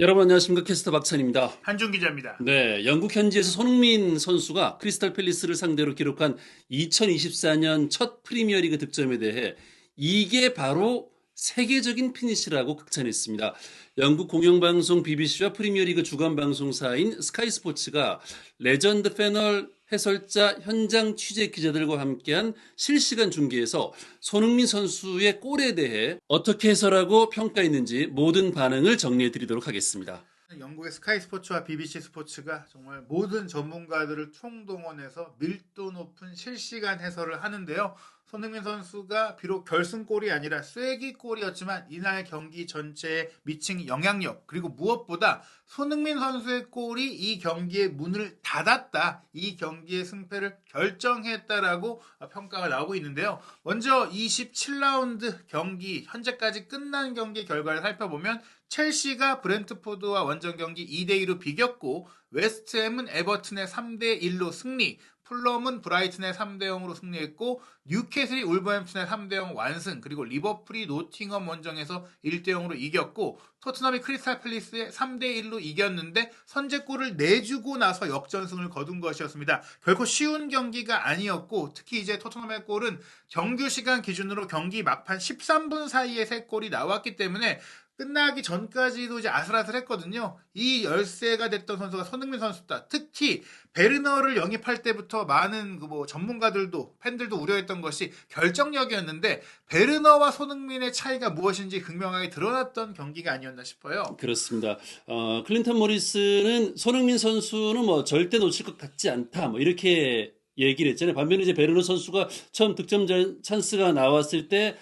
여러분 안녕하십니까. 캐스터 박찬입니다. 한준 기자입니다. 네, 영국 현지에서 손흥민 선수가 크리스탈 팰리스를 상대로 기록한 2024년 첫 프리미어리그 득점에 대해 이게 바로 세계적인 피니시라고 극찬했습니다. 영국 공영방송 BBC와 프리미어리그 주간 방송사인 스카이 스포츠가 레전드 패널 해설자 현장 취재 기자들과 함께한 실시간 중계에서 손흥민 선수의 골에 대해 어떻게 해설하고 평가했는지 모든 반응을 정리해 드리도록 하겠습니다. 영국의 스카이 스포츠와 BBC 스포츠가 정말 모든 전문가들을 총동원해서 밀도 높은 실시간 해설을 하는데요. 손흥민 선수가 비록 결승골이 아니라 쐐기골이었지만 이날 경기 전체에 미친 영향력, 그리고 무엇보다 손흥민 선수의 골이 이 경기의 문을 닫았다, 이 경기의 승패를 결정했다라고 평가가 나오고 있는데요. 먼저 27라운드 경기, 현재까지 끝난 경기 결과를 살펴보면 첼시가 브렌트포드와 원정 경기 2대2로 비겼고, 웨스트햄은 에버튼의 3대1로 승리, 풀럼은 브라이튼의 3대0으로 승리했고, 뉴캐슬이 울버햄튼의 3대0 완승, 그리고 리버풀이 노팅엄 원정에서 1대0으로 이겼고, 토트넘이 크리스탈 팰리스에 3대1로 이겼는데 선제골을 내주고 나서 역전승을 거둔 것이었습니다. 결코 쉬운 경기가 아니었고, 특히 이제 토트넘의 골은 정규 시간 기준으로 경기 막판 13분 사이에 3골이 나왔기 때문에 끝나기 전까지도 이제 아슬아슬했거든요. 이 열세가 됐던 선수가 손흥민 선수다. 특히 베르너를 영입할 때부터 많은 전문가들도 팬들도 우려했던 것이 결정력이었는데, 베르너와 손흥민의 차이가 무엇인지 극명하게 드러났던 경기가 아니었나 싶어요. 그렇습니다. 클린턴 모리스는 손흥민 선수는 뭐 절대 놓칠 것 같지 않다, 뭐 이렇게 얘기를 했잖아요. 반면에 이제 베르너 선수가 처음 득점 찬스가 나왔을 때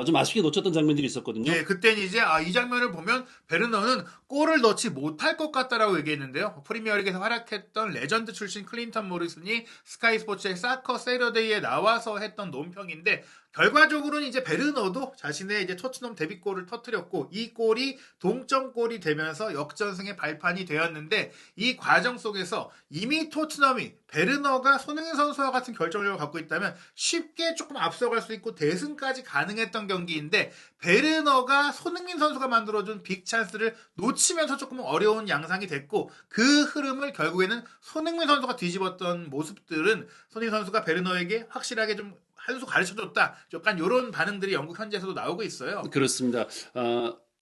좀 아쉽게 놓쳤던 장면들이 있었거든요. 네, 그때는 이제 이 장면을 보면 베르너는 골을 넣지 못할 것 같다라고 얘기했는데요. 프리미어리그에서 활약했던 레전드 출신 클린턴 모리슨이 스카이 스포츠의 사커 세러데이에 나와서 했던 논평인데, 결과적으로는 이제 베르너도 자신의 이제 토트넘 데뷔골을 터뜨렸고, 이 골이 동점골이 되면서 역전승의 발판이 되었는데, 이 과정 속에서 이미 토트넘이 베르너가 손흥민 선수와 같은 결정력을 갖고 있다면 쉽게 조금 앞서갈 수 있고 대승까지 가능했던 경기인데, 베르너가 손흥민 선수가 만들어준 빅 찬스를 놓치면서 조금 어려운 양상이 됐고, 그 흐름을 결국에는 손흥민 선수가 뒤집었던 모습들은 손흥민 선수가 베르너에게 확실하게 좀 한 수 가르쳐줬다, 약간 이런 반응들이 영국 현지에서도 나오고 있어요. 그렇습니다.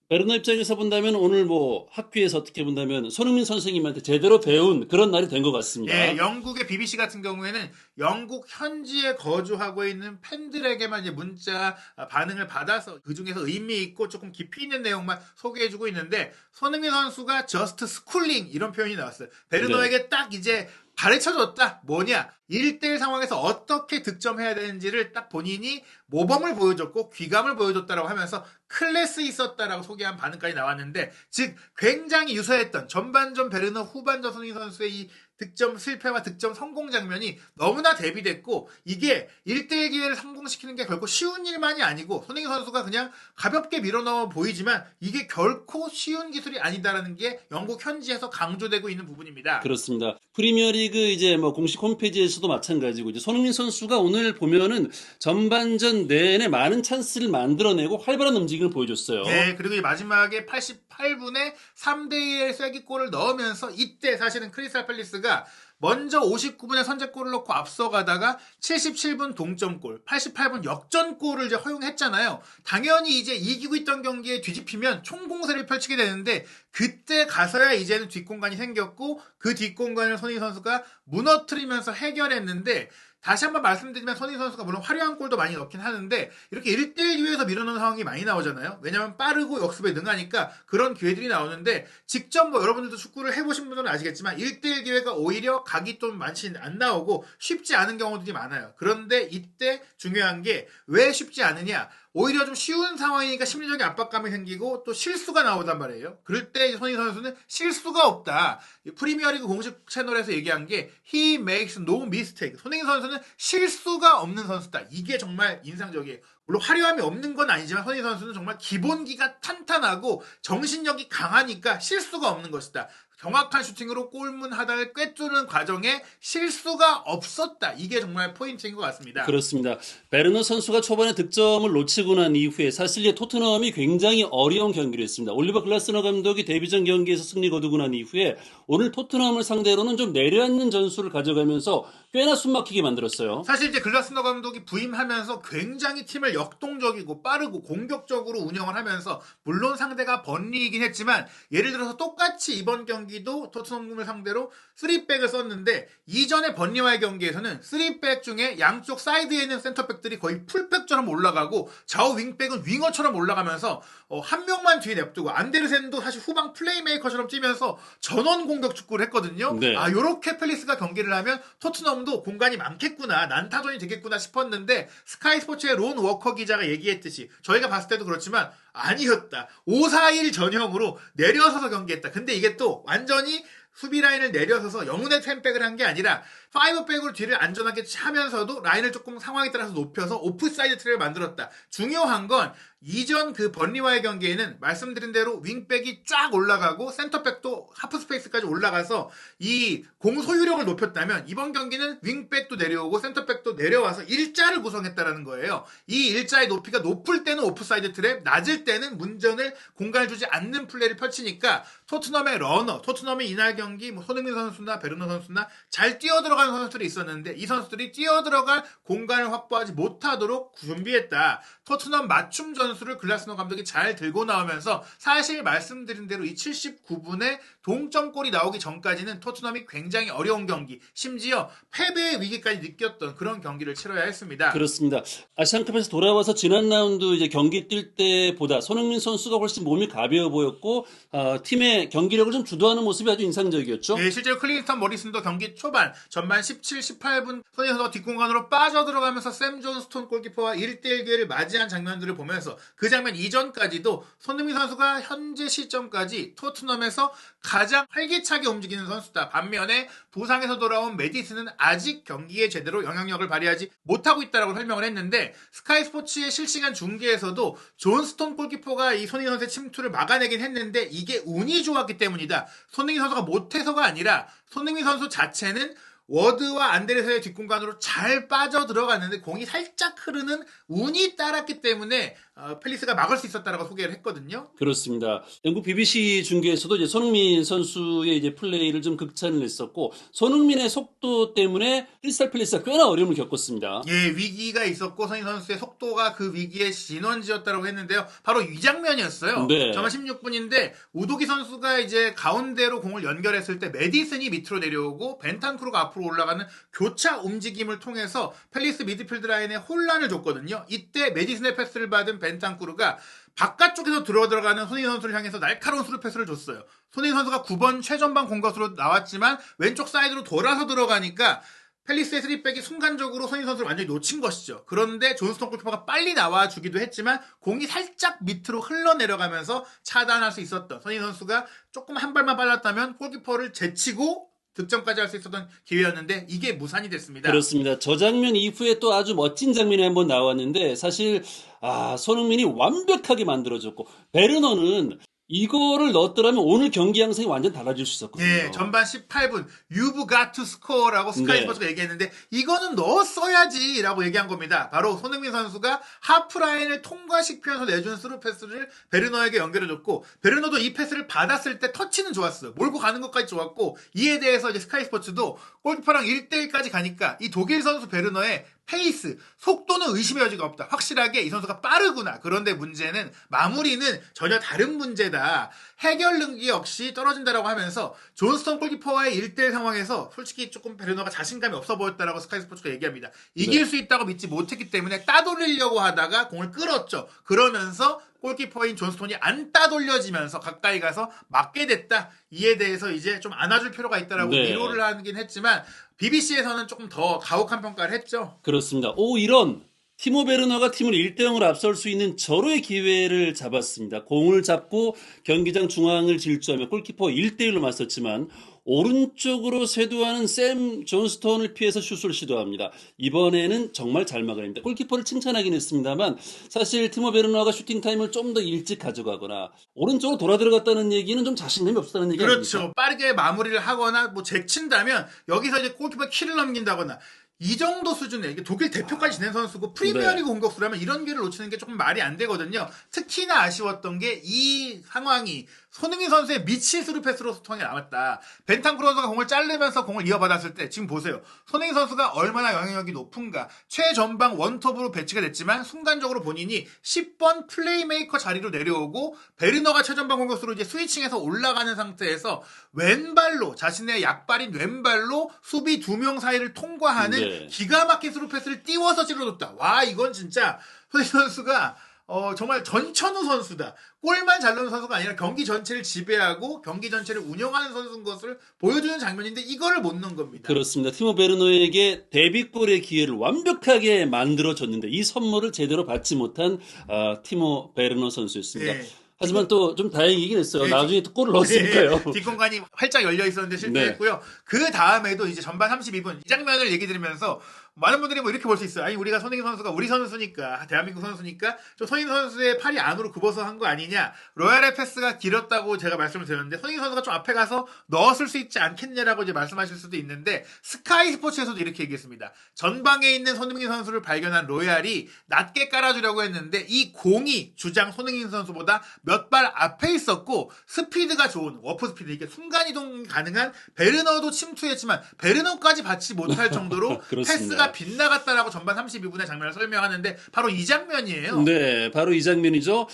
베르너 입장에서 본다면 오늘 뭐 학교에서 어떻게 본다면 손흥민 선생님한테 제대로 배운 그런 날이 된 것 같습니다. 예, 영국의 BBC 같은 경우에는 영국 현지에 거주하고 있는 팬들에게만 이제 문자 반응을 받아서 그 중에서 의미 있고 조금 깊이 있는 내용만 소개해주고 있는데, 손흥민 선수가 just schooling 이런 표현이 나왔어요. 베르너에게 딱 이제 가르쳐줬다. 뭐냐? 1대1 상황에서 어떻게 득점해야 되는지를 딱 본인이 모범을 보여줬고 귀감을 보여줬다라고 하면서 클래스 있었다라고 소개한 반응까지 나왔는데, 즉 굉장히 유사했던 전반전 베르너, 후반전 손흥민 선수의 이 득점 실패와 득점 성공 장면이 너무나 대비됐고, 이게 1대1 기회를 성공시키는 게 결코 쉬운 일만이 아니고, 손흥민 선수가 그냥 가볍게 밀어넣어 보이지만 이게 결코 쉬운 기술이 아니다라는 게 영국 현지에서 강조되고 있는 부분입니다. 그렇습니다. 프리미어리그 이제 뭐 공식 홈페이지에서도 마찬가지고, 이제 손흥민 선수가 오늘 보면은 전반전 내내 많은 찬스를 만들어내고 활발한 움직임을 보여줬어요. 네, 그리고 이 마지막에 88분에 3대2의 쐐기골을 넣으면서, 이때 사실은 크리스탈 팰리스가 먼저 59분에 선제골을 넣고 앞서가다가 77분 동점골, 88분 역전골을 이제 허용했잖아요. 당연히 이제 이기고 있던 경기에 뒤집히면 총공세를 펼치게 되는데, 그때 가서야 이제는 뒷공간이 생겼고, 그 뒷공간을 손흥민 선수가 무너뜨리면서 해결했는데, 다시 한번 말씀드리면 손흥민 선수가 물론 화려한 골도 많이 넣긴 하는데, 이렇게 1대1 기회에서 밀어넣는 상황이 많이 나오잖아요. 왜냐면 빠르고 역습에 능하니까 그런 기회들이 나오는데, 직접 뭐 여러분들도 축구를 해보신 분들은 아시겠지만 1대1 기회가 오히려 각이 좀 많이 안 나오고 쉽지 않은 경우들이 많아요. 그런데 이때 중요한 게 왜 쉽지 않으냐? 오히려 좀 쉬운 상황이니까 심리적인 압박감이 생기고 또 실수가 나오단 말이에요. 그럴 때 손흥민 선수는 실수가 없다. 프리미어리그 공식 채널에서 얘기한 게 He makes no mistake. 손흥민 선수는 실수가 없는 선수다. 이게 정말 인상적이에요. 물론 화려함이 없는 건 아니지만 손흥민 선수는 정말 기본기가 탄탄하고 정신력이 강하니까 실수가 없는 것이다. 정확한 슈팅으로 골문 하단을 꿰뚫는 과정에 실수가 없었다. 이게 정말 포인트인 것 같습니다. 그렇습니다. 베르너 선수가 초반에 득점을 놓치고 난 이후에 사실 이제 토트넘이 굉장히 어려운 경기를 했습니다. 올리버 글라스너 감독이 데뷔전 경기에서 승리 거두고 난 이후에 오늘 토트넘을 상대로는 좀 내려앉는 전술을 가져가면서 꽤나 숨막히게 만들었어요. 사실 이제 글라스너 감독이 부임하면서 굉장히 팀을 역동적이고 빠르고 공격적으로 운영을 하면서 물론 상대가 번리이긴 했지만 예를 들어서 똑같이 이번 경기도 토트넘을 상대로 3백을 썼는데 이전에 번리와의 경기에서는 3백 중에 양쪽 사이드에 있는 센터백들이 거의 풀백처럼 올라가고 좌우 윙백은 윙어처럼 올라가면서 한 명만 뒤에 냅두고 안데르센도 사실 후방 플레이메이커처럼 뛰면서 전원 공격 축구를 했거든요. 네. 아, 요렇게 펠리스가 경기를 하면 토트넘도 공간이 많겠구나, 난타전이 되겠구나 싶었는데 스카이 스포츠의 론 워커 기자가 얘기했듯이 저희가 봤을 때도 그렇지만 아니었다. 5-4-1 전형으로 내려서서 경기했다. 근데 이게 또 완전히 수비 라인을 내려서서 영혼의 10백을 한 게 아니라 5백으로 뒤를 안전하게 차면서도 라인을 조금 상황에 따라서 높여서 오프사이드 트랙을 만들었다. 중요한 건 이전 그 번리와의 경기에는 말씀드린 대로 윙백이 쫙 올라가고 센터백도 하프 스페이스까지 올라가서 이 공 소유력을 높였다면 이번 경기는 윙백도 내려오고 센터백도 내려와서 일자를 구성했다라는 거예요. 이 일자의 높이가 높을 때는 오프사이드 트랩, 낮을 때는 문전을 공간을 주지 않는 플레이를 펼치니까 토트넘의 러너, 토트넘의 이날 경기 손흥민 선수나 베르너 선수나 잘 뛰어들어가는 선수들이 있었는데 이 선수들이 뛰어들어갈 공간을 확보하지 못하도록 준비했다. 토트넘 맞춤 전술을 글라스너 감독이 잘 들고 나오면서 사실 말씀드린 대로 이 79분에 동점골이 나오기 전까지는 토트넘이 굉장히 어려운 경기, 심지어 패배의 위기까지 느꼈던 그런 경기를 치러야 했습니다. 그렇습니다. 아시안컵에서 돌아와서 지난 라운드 이제 경기 뛸 때보다 손흥민 선수가 훨씬 몸이 가벼워 보였고 팀의 경기력을 좀 주도하는 모습이 아주 인상적이었죠. 네, 실제로 클린턴 머리슨도 경기 초반 전반 17, 18분 손흥민 선수가 뒷공간으로 빠져들어가면서 샘 존스톤 골키퍼와 1대1 기회를 맞이한 장면들을 보면서 그 장면 이전까지도 손흥민 선수가 현재 시점까지 토트넘에서 가장 활기차게 움직이는 선수다. 반면에 부상에서 돌아온 메디슨은 아직 경기에 제대로 영향력을 발휘하지 못하고 있다고 설명을 했는데 스카이 스포츠의 실시간 중계에서도 존스톤 골키퍼가 이 손흥민 선수의 침투를 막아내긴 했는데 이게 운이 좋았기 때문이다. 손흥민 선수가 못해서가 아니라 손흥민 선수 자체는 워드와 안데르센의 뒷공간으로 잘 빠져들어갔는데 공이 살짝 흐르는 운이 따랐기 때문에 펠리스가 막을 수 있었다라고 소개를 했거든요. 그렇습니다. 영국 BBC 중계에서도 이제 손흥민 선수의 이제 플레이를 좀 극찬을 했었고 손흥민의 속도 때문에 크리스탈 팰리스가 꽤나 어려움을 겪었습니다. 예, 위기가 있었고 손흥민 선수의 속도가 그 위기의 진원지였다고 했는데요. 바로 이 장면이었어요. 네. 전반 16분인데 우도기 선수가 이제 가운데로 공을 연결했을 때 메디슨이 밑으로 내려오고 벤탄쿠르가 앞으로 올라가는 교차 움직임을 통해서 팰리스 미드필드 라인에 혼란을 줬거든요. 이때 메디슨의 패스를 받은 벤탄쿠르가 바깥쪽에서 들어가는 손흥민 선수를 향해서 날카로운 스루 패스를 줬어요. 손흥민 선수가 9번 최전방 공격수로 나왔지만 왼쪽 사이드로 돌아서 들어가니까 팰리스의 3백이 순간적으로 손흥민 선수를 완전히 놓친 것이죠. 그런데 존스톤 골키퍼가 빨리 나와주기도 했지만 공이 살짝 밑으로 흘러내려가면서 차단할 수 있었던 손흥민 선수가 조금 한 발만 빨랐다면 골키퍼를 제치고 득점까지 할 수 있었던 기회였는데 이게 무산이 됐습니다. 그렇습니다. 저 장면 이후에 또 아주 멋진 장면이 한번 나왔는데 사실 손흥민이 완벽하게 만들어줬고 베르너는 이거를 넣었더라면 오늘 경기 양상이 완전 달라질 수 있었거든요. 예, 전반 18분 You've got to score라고 스카이 네. 스포츠가 얘기했는데 이거는 넣었어야지 라고 얘기한 겁니다. 바로 손흥민 선수가 하프라인을 통과시키면서 내준 스루 패스를 베르너에게 연결해줬고 베르너도 이 패스를 받았을 때 터치는 좋았어요. 몰고 가는 것까지 좋았고 이에 대해서 이제 스카이 스포츠도 골키퍼랑 1대1까지 가니까 이 독일 선수 베르너의 페이스, 속도는 의심의 여지가 없다. 확실하게 이 선수가 빠르구나. 그런데 문제는 마무리는 전혀 다른 문제다. 해결 능력이 역시 떨어진다라고 하면서 존스톤 골키퍼와의 1대1 상황에서 솔직히 조금 베르너가 자신감이 없어 보였다라고 스카이 스포츠가 얘기합니다. 이길 수 있다고 믿지 못했기 때문에 따돌리려고 하다가 공을 끌었죠. 그러면서 골키퍼인 존스톤이 안 따돌려지면서 가까이 가서 맞게 됐다. 이에 대해서 이제 좀 안아줄 필요가 있다라고 네. 위로를 하긴 했지만 BBC에서는 조금 더 가혹한 평가를 했죠. 그렇습니다. 이런 티모 베르너가 팀을 1대0으로 앞설 수 있는 절호의 기회를 잡았습니다. 공을 잡고 경기장 중앙을 질주하며 골키퍼 1대1로 맞섰지만 오른쪽으로 쇄도하는 샘 존스톤을 피해서 슛을 시도합니다. 이번에는 정말 잘 막아냅니다. 골키퍼를 칭찬하긴 했습니다만 사실 티모 베르너가 슈팅 타임을 좀 더 일찍 가져가거나 오른쪽으로 돌아 들어갔다는 얘기는 좀 자신감이 없었다는 얘기 그렇죠. 아닙니까? 빠르게 마무리를 하거나 뭐 제친다면 여기서 이제 골키퍼 키를 넘긴다거나 이 정도 수준의 이게 독일 대표까지 지낸 선수고 프리미어리그 공격수라면 이런 기회를 놓치는 게 조금 말이 안 되거든요. 특히나 아쉬웠던 게 이 상황이 손흥민 선수의 미친 스루 패스로 소통이 남았다. 벤탄쿠르 선수가 공을 자르면서 공을 이어받았을 때 지금 보세요. 손흥민 선수가 얼마나 영향력이 높은가. 최전방 원톱으로 배치가 됐지만 순간적으로 본인이 10번 플레이메이커 자리로 내려오고 베르너가 최전방 공격수로 이제 스위칭해서 올라가는 상태에서 왼발로 자신의 약발인 왼발로 수비 2명 사이를 통과하는 네. 기가 막힌 스루 패스를 띄워서 찔러줬다. 와 이건 진짜 손흥민 선수가 정말 전천후 선수다. 골만 잘 넣는 선수가 아니라 경기 전체를 지배하고 경기 전체를 운영하는 선수인 것을 보여주는 장면인데 이거를 못 넣은 겁니다. 그렇습니다. 티모 베르노에게 데뷔골의 기회를 완벽하게 만들어줬는데 이 선물을 제대로 받지 못한 티모 베르노 선수였습니다. 네. 하지만 또 좀 다행이긴 했어요. 네. 나중에 또 골을 넣었으니까요. 네, 뒷공간이 활짝 열려 있었는데 실패했고요. 그 다음에도 이제 전반 32분 이 장면을 얘기 드리면서 많은 분들이 뭐 이렇게 볼 수 있어요. 아니 우리가 손흥민 선수가 우리 선수니까 대한민국 선수니까 좀 손흥민 선수의 팔이 안으로 굽어서 한 거 아니냐. 로얄의 패스가 길었다고 제가 말씀을 드렸는데 손흥민 선수가 좀 앞에 가서 넣었을 수 있지 않겠냐라고 이제 말씀하실 수도 있는데 스카이 스포츠에서도 이렇게 얘기했습니다. 전방에 있는 손흥민 선수를 발견한 로얄이 낮게 깔아주려고 했는데 이 공이 주장 손흥민 선수보다 몇 발 앞에 있었고 스피드가 좋은 워프 스피드 이게 순간이동 가능한 베르너도 침투했지만 베르너까지 받지 못할 정도로 그렇습니다. 패스가 빗나갔다라고 전반 32분의 장면을 설명하는데 바로 이 장면이에요. 네, 바로 이 장면이죠.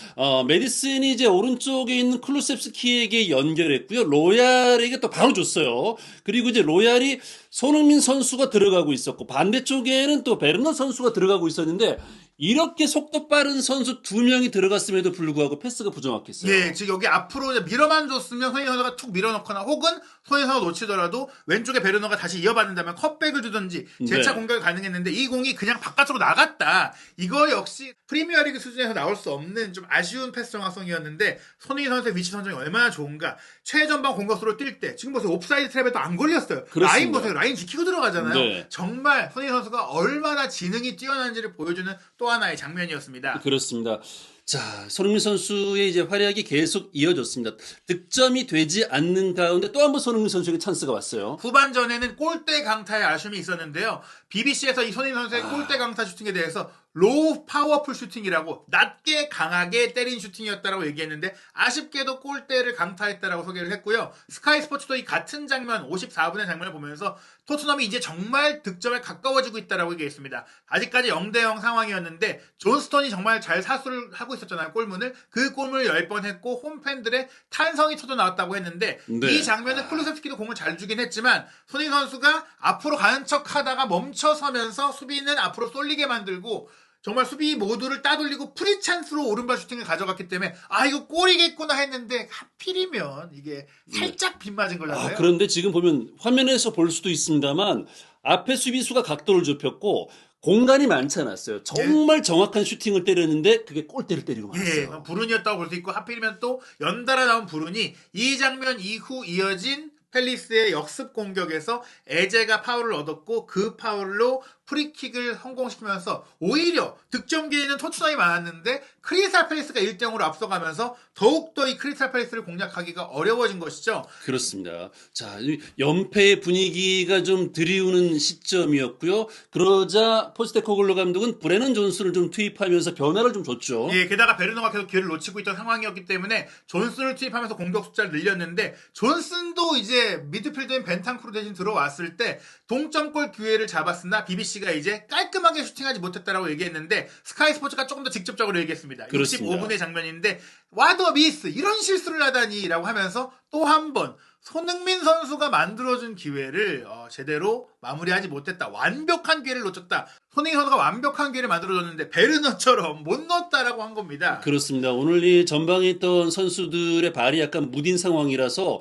메디슨이 이제 오른쪽에 있는 클루셉스키에게 연결했고요. 로얄에게 또 바로 줬어요. 그리고 이제 로얄이 손흥민 선수가 들어가고 있었고 반대쪽에는 또 베르너 선수가 들어가고 있었는데 이렇게 속도 빠른 선수 2명이 들어갔음에도 불구하고 패스가 부정확했어요. 네, 즉 여기 앞으로 이제 밀어만 줬으면 손흥민 선수가 툭 밀어넣거나 혹은 손흥민 선수가 놓치더라도 왼쪽에 베르너가 다시 이어받는다면 컵백을 주든지 재차 네. 공격이 가능했는데 이 공이 그냥 바깥으로 나갔다. 이거 역시 프리미어리그 수준에서 나올 수 없는 좀 아쉬운 패스 정확성이었는데 손흥민 선수의 위치 선정이 얼마나 좋은가. 최전방 공격수로 뛸 때 지금 보세요. 옵사이드 트랩에도 안 걸렸어요. 그렇습니다. 라인 보세요. 라인 지키고 들어가잖아요. 네. 정말 손흥민 선수가 얼마나 지능이 뛰어난지를 보여주는 또 하나의 장면이었습니다. 그렇습니다. 자, 손흥민 선수의 이제 활약이 계속 이어졌습니다. 득점이 되지 않는 가운데 또 한 번 손흥민 선수에게 찬스가 왔어요. 후반전에는 골대 강타의 아쉬움이 있었는데요. BBC에서 이 손흥민 선수의 골대 강타 슈팅에 대해서 로우 파워풀 슈팅이라고 낮게 강하게 때린 슈팅이었다라고 얘기했는데 아쉽게도 골대를 강타했다라고 소개를 했고요. 스카이 스포츠도 이 같은 장면 54분의 장면을 보면서 토트넘이 이제 정말 득점에 가까워지고 있다라고 얘기했습니다. 아직까지 0대0 상황이었는데 존 스톤이 정말 잘 사수를 하고 있었잖아요. 골문을. 그 골문을 10번 했고 홈팬들의 탄성이 터져 나왔다고 했는데 네. 이 장면은 클루셉스키도 공을 잘 주긴 했지만 손흥민 선수가 앞으로 가는 척 하다가 멈춰서면서 수비는 앞으로 쏠리게 만들고 정말 수비 모두를 따돌리고 프리 찬스로 오른발 슈팅을 가져갔기 때문에 아 이거 골이겠구나 했는데 하필이면 이게 살짝 빗맞은 거잖아요. 그런데 지금 보면 화면에서 볼 수도 있습니다만 앞에 수비수가 각도를 좁혔고 공간이 많지 않았어요. 정말 정확한 슈팅을 때렸는데 그게 골대를 때리고 예, 말았어요. 불운이었다고 볼 수 있고 하필이면 또 연달아 나온 불운이 이 장면 이후 이어진 팰리스의 역습 공격에서 에제가 파울을 얻었고 그 파울로 프리킥을 성공시키면서 오히려 득점 기회는 토트넘이 많았는데 크리스탈 팰리스가 1대0으로 앞서가면서 더욱더 이 크리스탈 팰리스를 공략하기가 어려워진 것이죠. 그렇습니다. 자, 이 연패의 분위기가 좀 드리우는 시점이었고요. 그러자 포스테코글로 감독은 브레넌 존슨을 좀 투입하면서 변화를 좀 줬죠. 예, 게다가 베르너가 계속 기회를 놓치고 있던 상황이었기 때문에 존슨을 투입하면서 공격 숫자를 늘렸는데 존슨도 이제 미드필더인 벤탄쿠르 대신 들어왔을 때 동점골 기회를 잡았으나 BBC가 이제 깔끔하게 슈팅하지 못했다라고 얘기했는데 스카이 스포츠가 조금 더 직접적으로 얘기했습니다. 그렇습니다. 65분의 장면인데 와더 미스 이런 실수를 하다니라고 하면서 또 한 번 손흥민 선수가 만들어준 기회를 제대로 마무리하지 못했다. 완벽한 기회를 놓쳤다. 손흥민 선수가 완벽한 기회를 만들어줬는데 베르너처럼 못 넣었다라고 한 겁니다. 그렇습니다. 오늘 이 전방에 있던 선수들의 발이 약간 무딘 상황이라서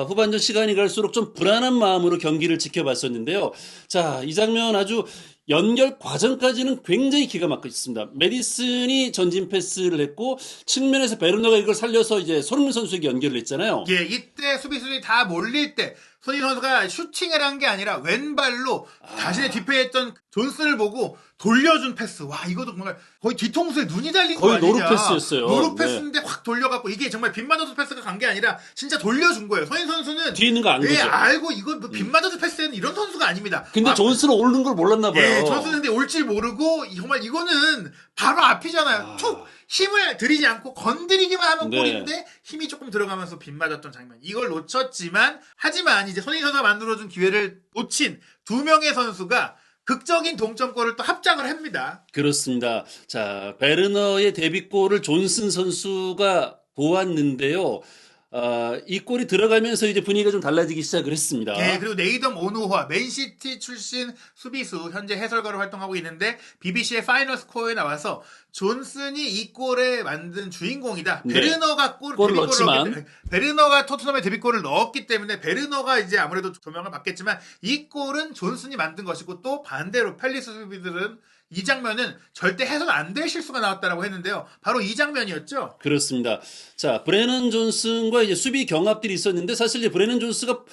후반전 시간이 갈수록 좀 불안한 마음으로 경기를 지켜봤었는데요. 자, 이 장면 아주 연결 과정까지는 굉장히 기가 막혔습니다. 메디슨이 전진 패스를 했고 측면에서 베르너가 이걸 살려서 이제 손흥민 선수에게 연결을 했잖아요. 예, 이때 수비수들이 다 몰릴 때 손흥민 선수가 슈팅을 한 게 아니라 왼발로 자신의 뒷패에 있던 존슨을 보고 돌려준 패스. 와, 이것도 정말 거의 뒤통수에 눈이 달린 거 거의 아니냐. 노루 패스였어요. 노루 패스인데 확 돌려갖고 이게 정말 빗맞아서 패스가 간 게 아니라 진짜 돌려준 거예요. 손흥민 선수는 뒤에 있는 거 안 왜 거죠. 알고 이거 뭐 빗맞아서 패스는 이런 선수가 아닙니다. 근데 존슨은 오르는 걸 몰랐나 봐요. 예, 존슨은 근데 올 줄 모르고 정말 이거는 바로 앞이잖아요. 툭 힘을 들이지 않고 건드리기만 하면 네. 골인데 힘이 조금 들어가면서 빗맞았던 장면. 이걸 놓쳤지만 하지만 이제 손흥민 선수가 만들어준 기회를 놓친 두 명의 선수가 극적인 동점골을 또 합작을 합니다. 그렇습니다. 자, 베르너의 데뷔골을 존슨 선수가 보았는데요. 이 골이 들어가면서 이제 분위기가 좀 달라지기 시작을 했습니다. 예, 그리고 네이덤 오누화 맨시티 출신 수비수 현재 해설가로 활동하고 있는데 BBC의 파이널 스코어에 나와서 존슨이 이 골에 만든 주인공이다. 네. 베르너가 골을 넣었지만 베르너가 토트넘의 데뷔골을 넣었기 때문에 베르너가 이제 아무래도 조명을 받겠지만 이 골은 존슨이 만든 것이고 또 반대로 팰리스 수비들은 이 장면은 절대 해선 안 될 실수가 나왔다라고 했는데요. 바로 이 장면이었죠. 그렇습니다. 자, 브레넌 존슨과 이제 수비 경합들이 있었는데 사실 이제 브레넌 존스가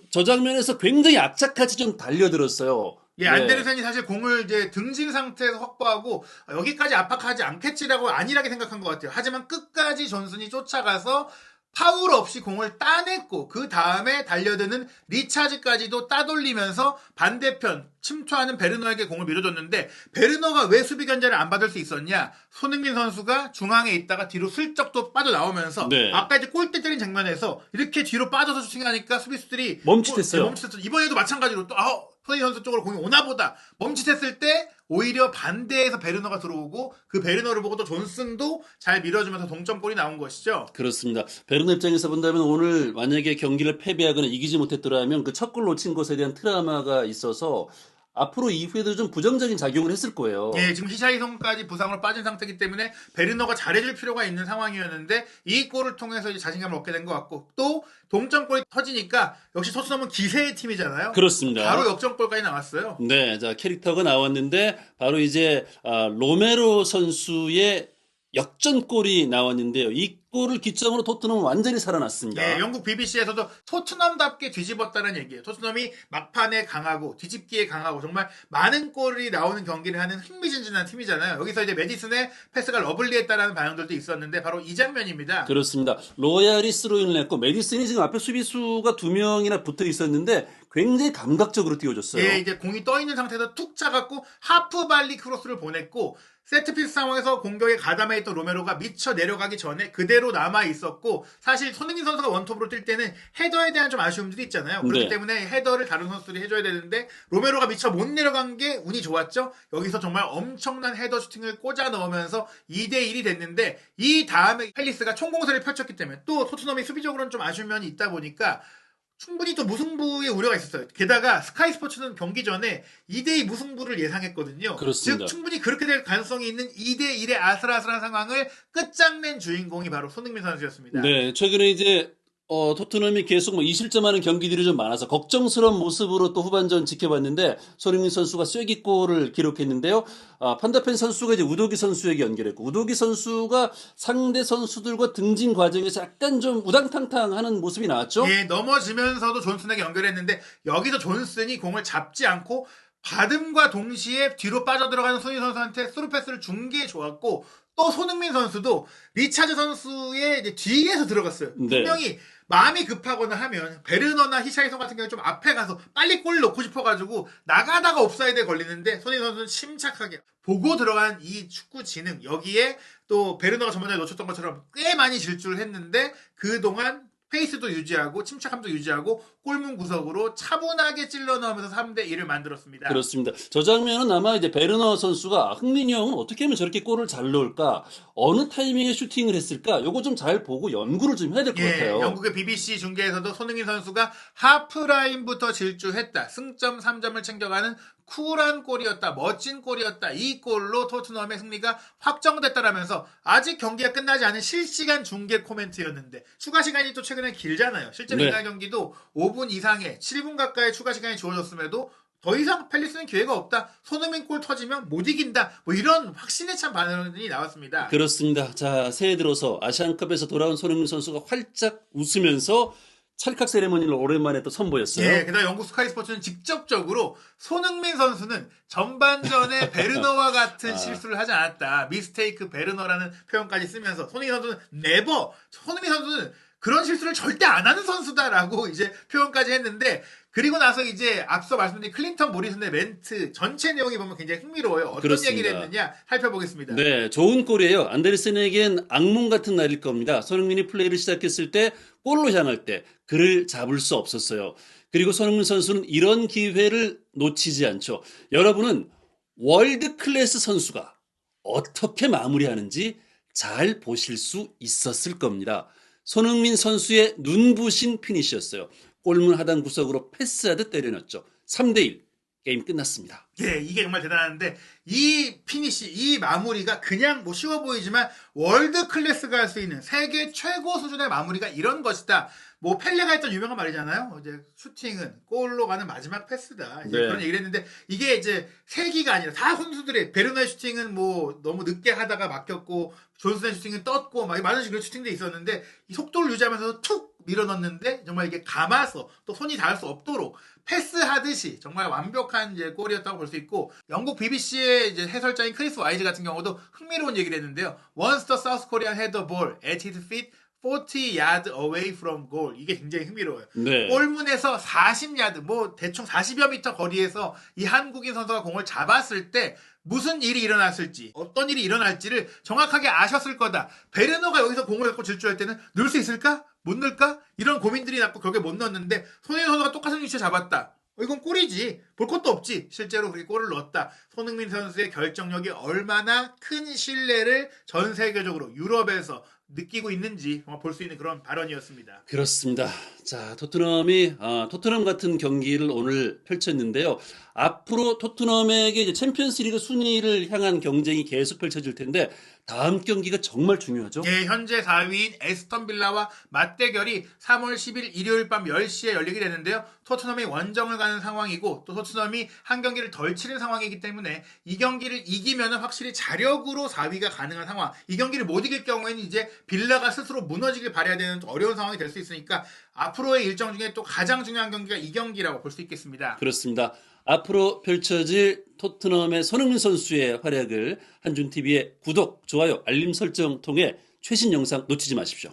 저 장면에서 굉장히 악착같이 좀 달려들었어요. 예, 안데르센이 사실 공을 이제 등진 상태에서 확보하고 여기까지 압박하지 않겠지라고 안일하게 생각한 것 같아요. 하지만 끝까지 존슨이 쫓아가서 파울 없이 공을 따냈고 그 다음에 달려드는 리차즈까지도 따돌리면서 반대편 침투하는 베르너에게 공을 밀어줬는데 베르너가 왜 수비 견제를 안 받을 수 있었냐? 손흥민 선수가 중앙에 있다가 뒤로 슬쩍 또 빠져나오면서 네. 아까 이제 골대 때린 장면에서 이렇게 뒤로 빠져서 슈팅하니까 수비수들이 멈칫했어요. 멈칫했어. 이번에도 마찬가지로 또 손흥민 선수 쪽으로 공이 오나보다 멈칫했을 때 오히려 반대에서 베르너가 들어오고 그 베르너를 보고 또 존슨도 잘 밀어주면서 동점골이 나온 것이죠. 그렇습니다. 베르너 입장에서 본다면 오늘 만약에 경기를 패배하거나 이기지 못했더라면 그 첫 골 놓친 것에 대한 트라우마가 있어서 앞으로 이후에도 좀 부정적인 작용을 했을 거예요. 예, 지금 히샤이송까지 부상으로 빠진 상태이기 때문에 베르너가 잘해줄 필요가 있는 상황이었는데 이 골을 통해서 이제 자신감을 얻게 된 것 같고 또 동점골이 터지니까 역시 토트넘은 기세의 팀이잖아요. 그렇습니다. 바로 역전골까지 나왔어요. 네, 자 캐릭터가 나왔는데 바로 이제 로메로 선수의 역전골이 나왔는데요. 이 골을 기점으로 토트넘은 완전히 살아났습니다. 예, 영국 BBC에서도 토트넘답게 뒤집었다는 얘기예요. 토트넘이 막판에 강하고 뒤집기에 강하고 정말 많은 골이 나오는 경기를 하는 흥미진진한 팀이잖아요. 여기서 이제 메디슨의 패스가 러블리했다라는 반응들도 있었는데 바로 이 장면입니다. 그렇습니다. 로얄이 스로인을 했고 메디슨이 지금 앞에 수비수가 두 명이나 붙어 있었는데 굉장히 감각적으로 띄워줬어요. 예, 이제 공이 떠 있는 상태에서 툭 차갖고 하프 발리 크로스를 보냈고 세트피스 상황에서 공격에 가담해 있던 로메로가 미쳐 내려가기 전에 그대로 남아 있었고 사실 손흥민 선수가 원톱으로 뛸 때는 헤더에 대한 좀 아쉬움들이 있잖아요. 그렇기 네. 때문에 헤더를 다른 선수들이 해줘야 되는데 로메로가 미쳐 못 내려간 게 운이 좋았죠. 여기서 정말 엄청난 헤더 슈팅을 꽂아 넣으면서 2대1이 됐는데 이 다음에 팰리스가 총공세를 펼쳤기 때문에 또 토트넘이 수비적으로는 좀 아쉬운 면이 있다 보니까 충분히 또 무승부의 우려가 있었어요. 게다가 스카이 스포츠는 경기 전에 2대2 무승부를 예상했거든요. 그렇습니다. 즉 충분히 그렇게 될 가능성이 있는 2대1의 아슬아슬한 상황을 끝장낸 주인공이 바로 손흥민 선수였습니다. 네, 최근에 이제 토트넘이 계속 뭐 2실점하는 경기들이 좀 많아서 걱정스러운 모습으로 또 후반전 지켜봤는데 손흥민 선수가 쐐기골을 기록했는데요. 판다펜 선수가 이제 우도기 선수에게 연결했고 우도기 선수가 상대 선수들과 등진 과정에서 약간 좀 우당탕탕하는 모습이 나왔죠. 예, 넘어지면서도 존슨에게 연결했는데 여기서 존슨이 공을 잡지 않고 받음과 동시에 뒤로 빠져들어가는 손흥민 선수한테 스루 패스를 준 게 좋았고 또 손흥민 선수도 리차드 선수의 이제 뒤에서 들어갔어요. 네. 분명히 마음이 급하거나 하면 베르너나 히샤이송 같은 경우 좀 앞에 가서 빨리 골을 넣고 싶어가지고 나가다가 옵사이드에 걸리는데 손흥민 선수는 침착하게 보고 들어간 이 축구 지능 여기에 또 베르너가 저번에 놓쳤던 것처럼 꽤 많이 질주를 했는데 그동안 페이스도 유지하고 침착함도 유지하고 골문 구석으로 차분하게 찔러 넣으면서 3대1을 만들었습니다. 그렇습니다. 저 장면은 아마 이제 베르너 선수가 흥민이 형은 어떻게 하면 저렇게 골을 잘 넣을까? 어느 타이밍에 슈팅을 했을까? 요거 좀 잘 보고 연구를 좀 해야 될 것 같아요. 영국의 BBC 중계에서도 손흥민 선수가 하프라인부터 질주했다. 승점 3점을 챙겨가는 쿨한 골이었다. 멋진 골이었다. 이 골로 토트넘의 승리가 확정됐다라면서 아직 경기가 끝나지 않은 실시간 중계 코멘트였는데 추가 시간이 또 최근에 길잖아요. 실제로 네. 이날 경기도 5분 이상의 7분 가까이 추가 시간이 주어졌음에도 더 이상 팰리스는 기회가 없다. 손흥민 골 터지면 못 이긴다. 뭐 이런 확신에 찬 반응이 나왔습니다. 그렇습니다. 자, 새해 들어서 아시안컵에서 돌아온 손흥민 선수가 활짝 웃으면서 찰칵 세레머니를 오랜만에 또 선보였어요. 예, 게다가 영국 스카이 스포츠는 직접적으로 손흥민 선수는 전반전에 베르너와 같은 실수를 하지 않았다. 미스테이크 베르너라는 표현까지 쓰면서 손흥민 선수는 손흥민 선수는 그런 실수를 절대 안 하는 선수다라고 이제 표현까지 했는데, 그리고 나서 이제 앞서 말씀드린 클린턴 모리슨의 멘트 전체 내용이 보면 굉장히 흥미로워요. 어떤 그렇습니다. 얘기를 했느냐 살펴보겠습니다. 네, 좋은 골이에요. 안데르센에겐 악몽 같은 날일 겁니다. 손흥민이 플레이를 시작했을 때 골로 향할 때 그를 잡을 수 없었어요. 그리고 손흥민 선수는 이런 기회를 놓치지 않죠. 여러분은 월드 클래스 선수가 어떻게 마무리하는지 잘 보실 수 있었을 겁니다. 손흥민 선수의 눈부신 피니시였어요. 골문 하단 구석으로 패스하듯 때려넣었죠. 3대1. 게임 끝났습니다. 예, 이게 정말 대단한데, 이 피니시, 이 마무리가 그냥 뭐 쉬워 보이지만 월드 클래스가 할 수 있는 세계 최고 수준의 마무리가 이런 것이다. 뭐 펠레가 했던 유명한 말이잖아요. 이제 슈팅은 골로 가는 마지막 패스다. 이제 네. 그런 얘기를 했는데, 이게 이제 세기가 아니라 다 선수들의 베르너의 슈팅은 뭐 너무 늦게 하다가 막혔고, 존슨의 슈팅은 떴고 막 많은 식으로 슈팅도 있었는데, 이 속도를 유지하면서 툭 밀어넣는데 정말 이게 감아서 또 손이 닿을 수 없도록 패스하듯이 정말 완벽한 이제 골이었다고 볼 수 있고, 영국 BBC의 이제 해설자인 크리스 와이즈 같은 경우도 흥미로운 얘기를 했는데요. Once the South Korean had the ball at his feet 40 yards away from goal. 이게 굉장히 흥미로워요. 네. 골문에서 40야드, 뭐 대충 40여 미터 거리에서 이 한국인 선수가 공을 잡았을 때 무슨 일이 일어났을지, 어떤 일이 일어날지를 정확하게 아셨을 거다. 베르너가 여기서 공을 갖고 질주할 때는 넣을 수 있을까? 못 넣을까? 이런 고민들이 났고 결국에 못 넣었는데, 손흥민 선수가 똑같은 위치에 잡았다. 이건 골이지. 볼 것도 없지. 실제로 그렇게 골을 넣었다. 손흥민 선수의 결정력이 얼마나 큰 신뢰를 전 세계적으로 유럽에서 느끼고 있는지 정말 볼 수 있는 그런 발언이었습니다. 그렇습니다. 자, 토트넘 같은 경기를 오늘 펼쳤는데요. 앞으로 토트넘에게 이제 챔피언스리그 순위를 향한 경쟁이 계속 펼쳐질 텐데 다음 경기가 정말 중요하죠. 예, 현재 4위인 에스턴 빌라와 맞대결이 3월 10일 일요일 밤 10시에 열리게 되는데요. 토트넘이 원정을 가는 상황이고, 또 토트넘이 한 경기를 덜 치른 상황이기 때문에 이 경기를 이기면 확실히 자력으로 4위가 가능한 상황. 이 경기를 못 이길 경우에는 이제 빌라가 스스로 무너지길 바라야 되는 어려운 상황이 될 수 있으니까, 앞으로의 일정 중에 또 가장 중요한 경기가 이 경기라고 볼 수 있겠습니다. 그렇습니다. 앞으로 펼쳐질 토트넘의 손흥민 선수의 활약을 한준TV의 구독, 좋아요, 알림 설정 통해 최신 영상 놓치지 마십시오.